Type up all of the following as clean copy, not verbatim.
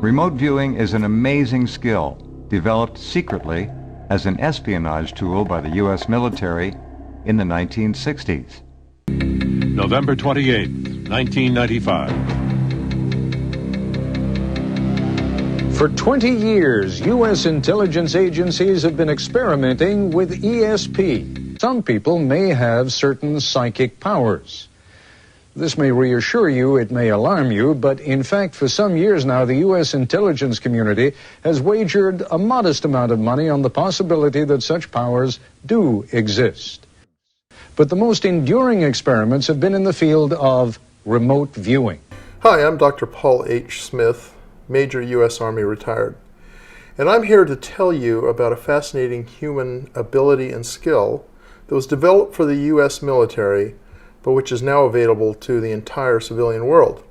Remote viewing is an amazing skill developed secretly as an espionage tool by the U.S. military in the 1960s. November 28, 1995. For 20 years, U.S. intelligence agencies have been experimenting with ESP. Some people may have certain psychic powers. This may reassure you, it may alarm you, but in fact, for some years now, the U.S. intelligence community has wagered a modest amount of money on the possibility that such powers do exist. But the most enduring experiments have been in the field of remote viewing. Hi, I'm Dr. Paul H. Smith, Major U.S. Army retired, and I'm here to tell you about a fascinating human ability and skill that was developed for the U.S. military, but which is now available to the entire civilian world.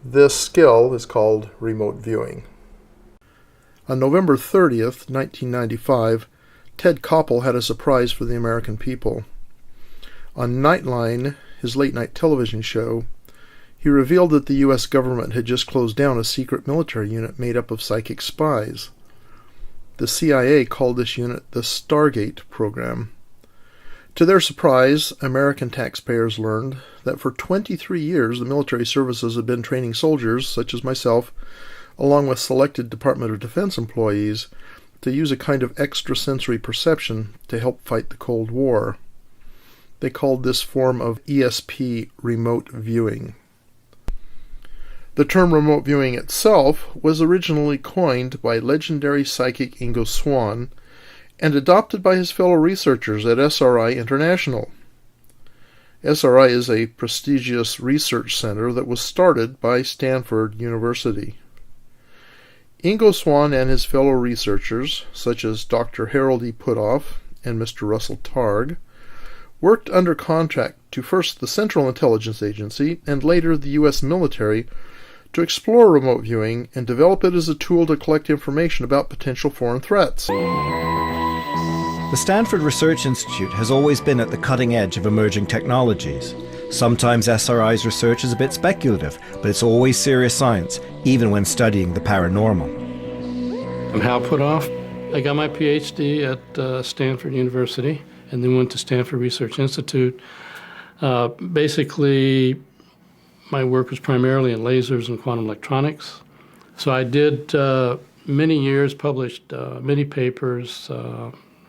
This skill is called remote viewing. On November 30th, 1995, Ted Koppel had a surprise for the American people. On Nightline, his late-night television show, he revealed that the U.S. government had just closed down a secret military unit made up of psychic spies. The CIA called this unit the Stargate program. To their surprise, American taxpayers learned that for 23 years the military services had been training soldiers, such as myself, along with selected Department of Defense employees, to use a kind of extrasensory perception to help fight the Cold War. They called this form of ESP remote viewing. The term remote viewing itself was originally coined by legendary psychic Ingo Swann and adopted by his fellow researchers at SRI International. SRI is a prestigious research center that was started by Stanford University. Ingo Swann and his fellow researchers, such as Dr. Harold E. Puthoff and Mr. Russell Targ, worked under contract to first the Central Intelligence Agency and later the U.S. military to explore remote viewing and develop it as a tool to collect information about potential foreign threats. The Stanford Research Institute has always been at the cutting edge of emerging technologies. Sometimes SRI's research is a bit speculative, but it's always serious science, even when studying the paranormal. I'm Hal Puthoff. I got my PhD at Stanford University and then went to Stanford Research Institute. Basically, my work was primarily in lasers and quantum electronics. So I did many years, published many papers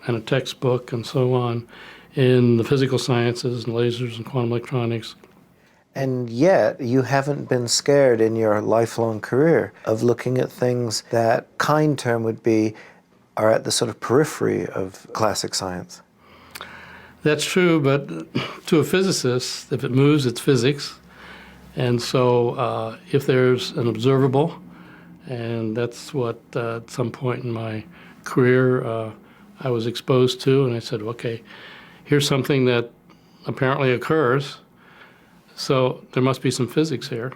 and a textbook and so on in the physical sciences and lasers and quantum electronics. And yet, you haven't been scared in your lifelong career of looking at things that kind term would be are at the sort of periphery of classic science. That's true, but to a physicist, if it moves, it's physics. And so if there's an observable, and that's what at some point in my career I was exposed to, and I said, okay, here's something that apparently occurs, so there must be some physics here.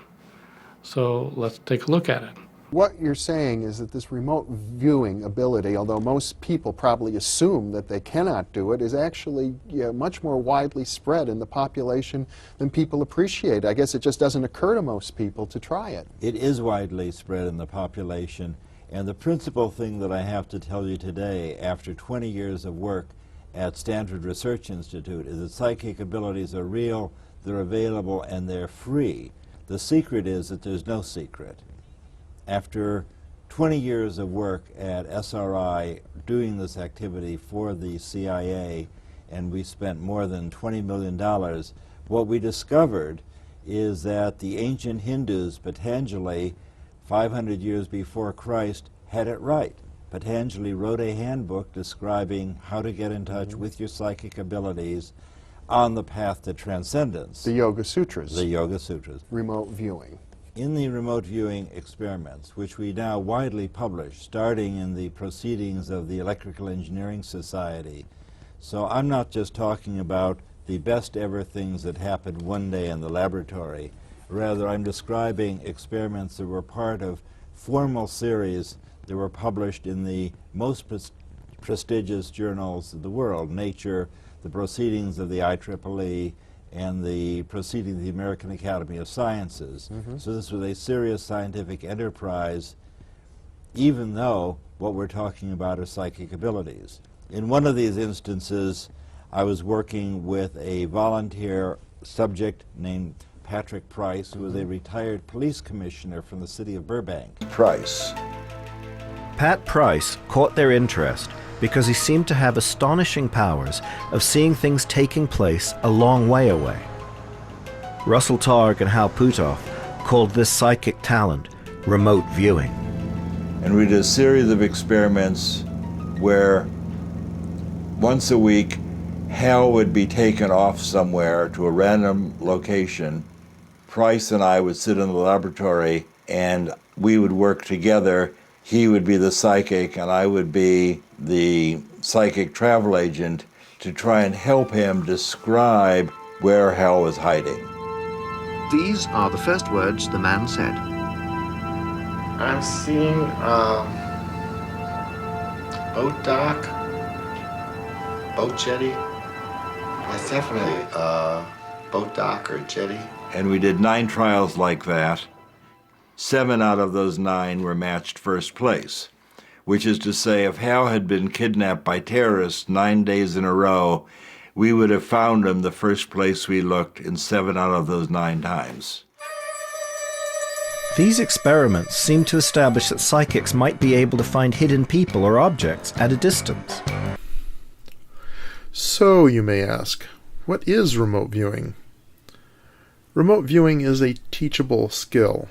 So let's take a look at it. What you're saying is that this remote viewing ability, although most people probably assume that they cannot do it, is actually much more widely spread in the population than people appreciate. I guess it just doesn't occur to most people to try it. It is widely spread in the population, and the principal thing that I have to tell you today, after 20 years of work at Stanford Research Institute, is that psychic abilities are real, they're available, and they're free. The secret is that there's no secret. After 20 years of work at SRI doing this activity for the c.i.a., and we spent more than $20 million, what we discovered is that the ancient Hindus, Patanjali, 500 years before Christ, had it right. Patanjali wrote a handbook describing how to get in touch with your psychic abilities on the path to transcendence. The Yoga Sutras. The Yoga Sutras. Remote viewing. In the remote viewing experiments, which we now widely publish, starting in the Proceedings of the Electrical Engineering Society, so I'm not just talking about the best ever things that happened one day in the laboratory. Rather, I'm describing experiments that were part of formal series that were published in the most prestigious journals of the world, Nature, the Proceedings of the IEEE, and the Proceedings of the American Academy of Sciences. So this was a serious scientific enterprise even though what we're talking about are psychic abilities. In one of these instances, I was working with a volunteer subject named Patrick Price, who was a retired police commissioner from the city of Burbank. Price. Pat Price caught their interest because he seemed to have astonishing powers of seeing things taking place a long way away. Russell Targ and Hal Puthoff called this psychic talent remote viewing. And we did a series of experiments where once a week Hal would be taken off somewhere to a random location. Price and I would sit in the laboratory and we would work together. He would be the psychic and I would be the psychic travel agent to try and help him describe where Hal was hiding. These are the first words the man said. I'm seeing boat dock, boat jetty. It's definitely a boat dock or a jetty. And we did 9 trials like that. 7 out of those 9 were matched first place, which is to say if Hal had been kidnapped by terrorists 9 days in a row, we would have found him the first place we looked in 7 out of those 9 times. These experiments seem to establish that psychics might be able to find hidden people or objects at a distance. So, you may ask, what is remote viewing? Remote viewing is a teachable skill.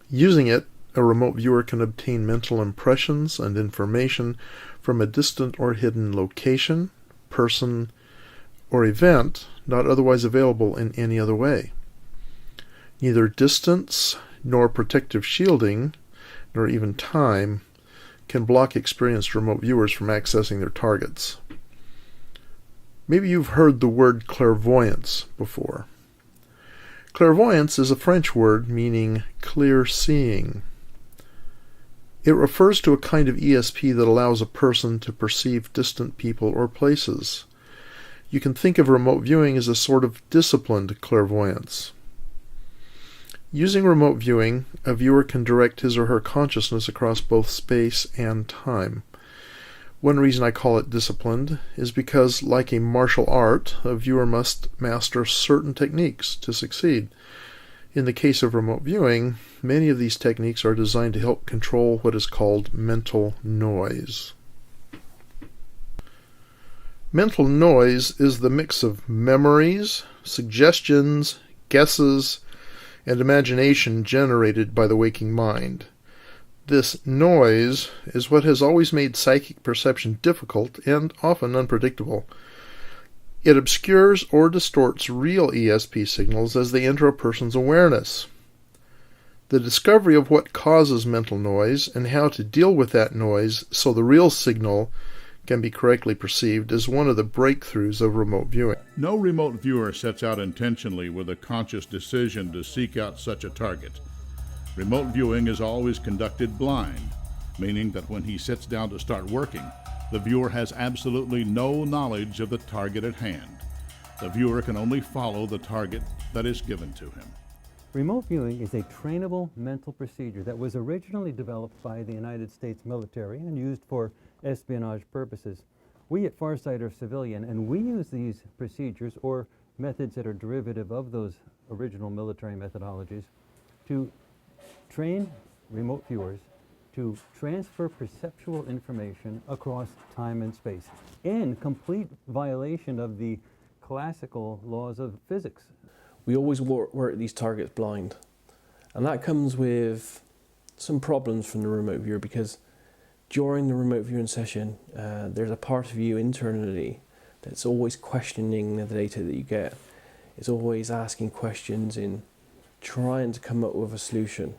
Using it, a remote viewer can obtain mental impressions and information from a distant or hidden location, person, or event not otherwise available in any other way. Neither distance, nor protective shielding, nor even time, can block experienced remote viewers from accessing their targets. Maybe you've heard the word clairvoyance before. Clairvoyance is a French word meaning clear seeing. It refers to a kind of ESP that allows a person to perceive distant people or places. You can think of remote viewing as a sort of disciplined clairvoyance. Using remote viewing, a viewer can direct his or her consciousness across both space and time. One reason I call it disciplined is because, like a martial art, a viewer must master certain techniques to succeed. In the case of remote viewing, many of these techniques are designed to help control what is called mental noise. Mental noise is the mix of memories, suggestions, guesses, and imagination generated by the waking mind. This noise is what has always made psychic perception difficult and often unpredictable. It obscures or distorts real ESP signals as they enter a person's awareness. The discovery of what causes mental noise and how to deal with that noise so the real signal can be correctly perceived is one of the breakthroughs of remote viewing. No remote viewer sets out intentionally with a conscious decision to seek out such a target. Remote viewing is always conducted blind, meaning that when he sits down to start working, the viewer has absolutely no knowledge of the target at hand. The viewer can only follow the target that is given to him. Remote viewing is a trainable mental procedure that was originally developed by the United States military and used for espionage purposes. We at Farsight are civilian, and we use these procedures or methods that are derivative of those original military methodologies to train remote viewers to transfer perceptual information across time and space in complete violation of the classical laws of physics. We always work these targets blind, and that comes with some problems from the remote viewer, because during the remote viewing session there's a part of you internally that's always questioning the data that you get. It's always asking questions and trying to come up with a solution.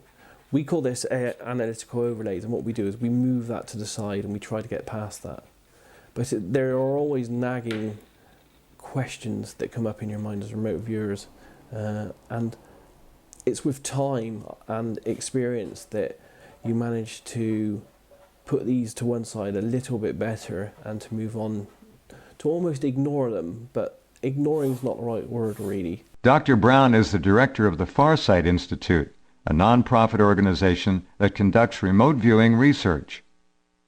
We call this analytical overlays, and what we do is we move that to the side and we try to get past that. But there are always nagging questions that come up in your mind as remote viewers, and it's with time and experience that you manage to put these to one side a little bit better and to move on to almost ignore them, but ignoring is not the right word really. Dr. Brown is the director of the Farsight Institute, a nonprofit organization that conducts remote viewing research.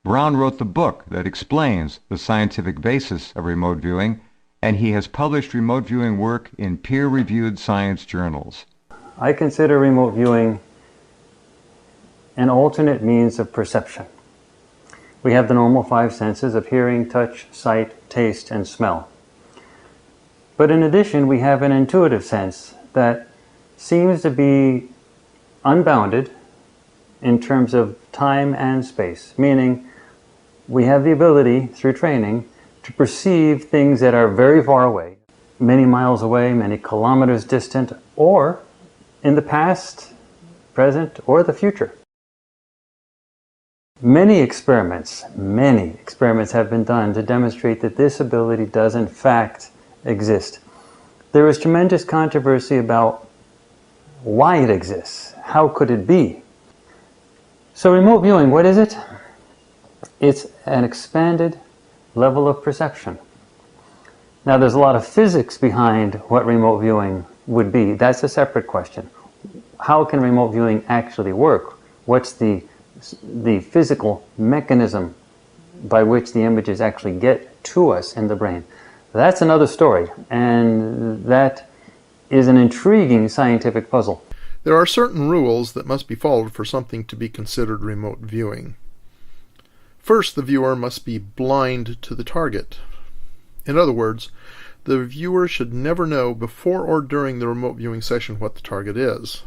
Brown wrote the book that explains the scientific basis of remote viewing, and he has published remote viewing work in peer-reviewed science journals. I consider remote viewing an alternate means of perception. We have the normal five senses of hearing, touch, sight, taste, and smell. But in addition, we have an intuitive sense that seems to be unbounded in terms of time and space, meaning we have the ability, through training, to perceive things that are very far away, many miles away, many kilometers distant, or in the past, present, or the future. Many experiments have been done to demonstrate that this ability does in fact exist. There is tremendous controversy about why it exists. How could it be? So remote viewing, what is it? It's an expanded level of perception. Now there's a lot of physics behind what remote viewing would be. That's a separate question. How can remote viewing actually work? What's the physical mechanism by which the images actually get to us in the brain? That's another story, and that is an intriguing scientific puzzle. There are certain rules that must be followed for something to be considered remote viewing. First, the viewer must be blind to the target. In other words, the viewer should never know before or during the remote viewing session what the target is.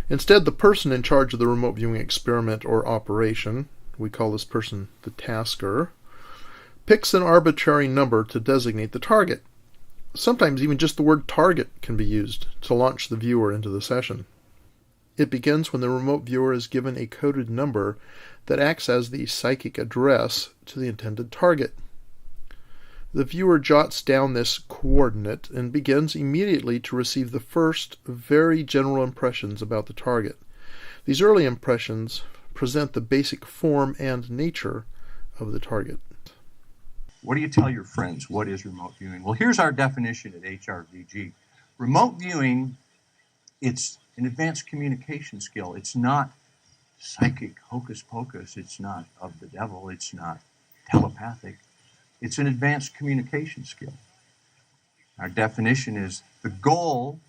Instead, the person in charge of the remote viewing experiment or operation, we call this person the tasker, picks an arbitrary number to designate the target. Sometimes even just the word target can be used to launch the viewer into the session. It begins when the remote viewer is given a coded number that acts as the psychic address to the intended target. The viewer jots down this coordinate and begins immediately to receive the first very general impressions about the target. These early impressions present the basic form and nature of the target. What do you tell your friends? What is remote viewing? Well, here's our definition at HRVG. Remote viewing, it's an advanced communication skill. It's not psychic hocus pocus. It's not of the devil. It's not telepathic. It's an advanced communication skill. Our definition is the goal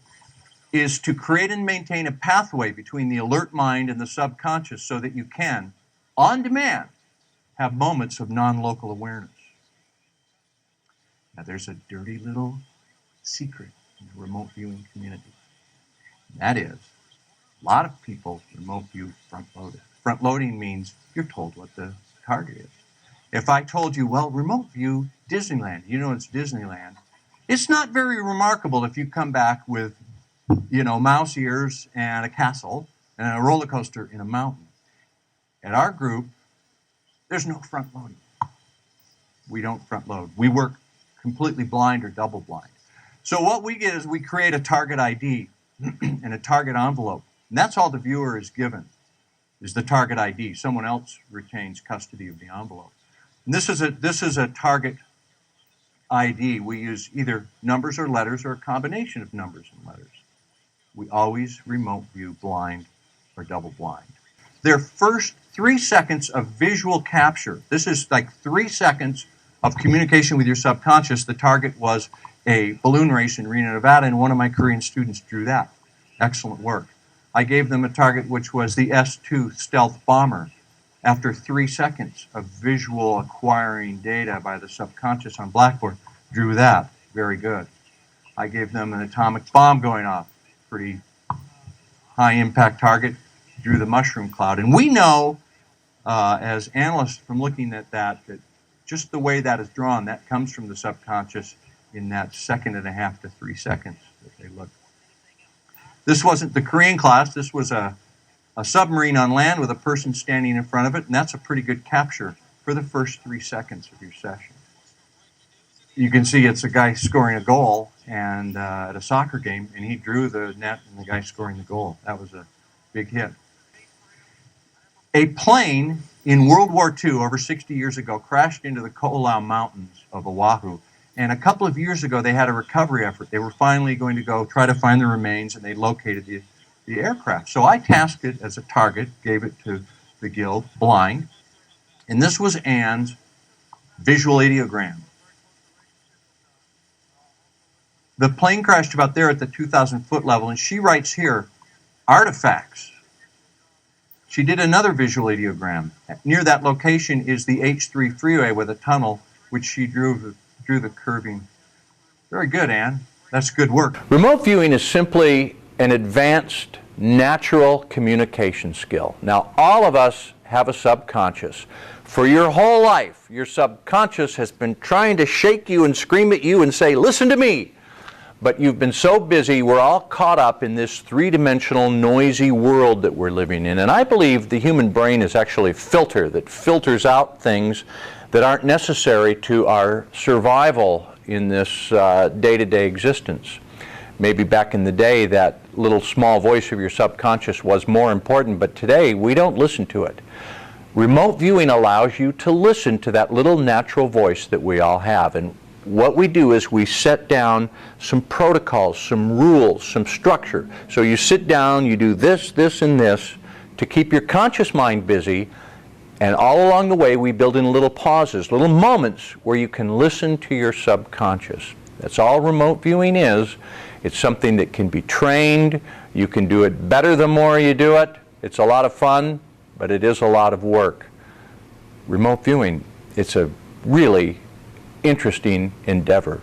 is to create and maintain a pathway between the alert mind and the subconscious so that you can, on demand, have moments of non-local awareness. Now there's a dirty little secret in the remote viewing community. And that is, a lot of people remote view front-loaded. Front-loading means you're told what the target is. If I told you, well, remote view Disneyland, you know it's Disneyland, it's not very remarkable if you come back with, mouse ears and a castle and a roller coaster in a mountain. At our group, there's no front loading. We don't front load. We work completely blind or double blind. So what we get is we create a target ID and a target envelope. And that's all the viewer is given, is the target ID. Someone else retains custody of the envelope. And this is a target ID. We use either numbers or letters or a combination of numbers and letters. We always remote view blind or double blind. Their first 3 seconds of visual capture, this is like 3 seconds of communication with your subconscious. The target was a balloon race in Reno, Nevada, and one of my Korean students drew that. Excellent work. I gave them a target which was the S-2 stealth bomber. After 3 seconds of visual acquiring data by the subconscious on Blackboard, drew that. Very good. I gave them an atomic bomb going off. Pretty high impact target. Drew the mushroom cloud. And we know, as analysts from looking at that just the way that is drawn, that comes from the subconscious in that 2.5 to 3 seconds that they look. This wasn't the Korean class. This was a submarine on land with a person standing in front of it, and that's a pretty good capture for the first 3 seconds of your session. You can see it's a guy scoring a goal and at a soccer game, and he drew the net and the guy scoring the goal. That was a big hit. A plane in World War II over 60 years ago crashed into the Ko'olau Mountains of Oahu, and a couple of years ago they had a recovery effort. They were finally going to go try to find the remains, and they located the aircraft. So I tasked it as a target, gave it to the guild, blind, and this was Anne's visual ideogram. The plane crashed about there at the 2,000-foot level, and she writes here, artifacts. She did another visual ideogram. Near that location is the H3 freeway with a tunnel, which she drew the curving. Very good, Anne. That's good work. Remote viewing is simply an advanced natural communication skill. Now, all of us have a subconscious. For your whole life, your subconscious has been trying to shake you and scream at you and say, listen to me. But you've been so busy, we're all caught up in this three-dimensional, noisy world that we're living in. And I believe the human brain is actually a filter that filters out things that aren't necessary to our survival in this day-to-day existence. Maybe back in the day, that little small voice of your subconscious was more important, but today we don't listen to it. Remote viewing allows you to listen to that little natural voice that we all have. And what we do is we set down some protocols, some rules, some structure. So you sit down, you do this, this, and this to keep your conscious mind busy, and all along the way we build in little pauses, little moments where you can listen to your subconscious. That's all remote viewing is. It's something that can be trained. You can do it better the more you do it. It's a lot of fun, but it is a lot of work. Remote viewing, it's a really interesting endeavor.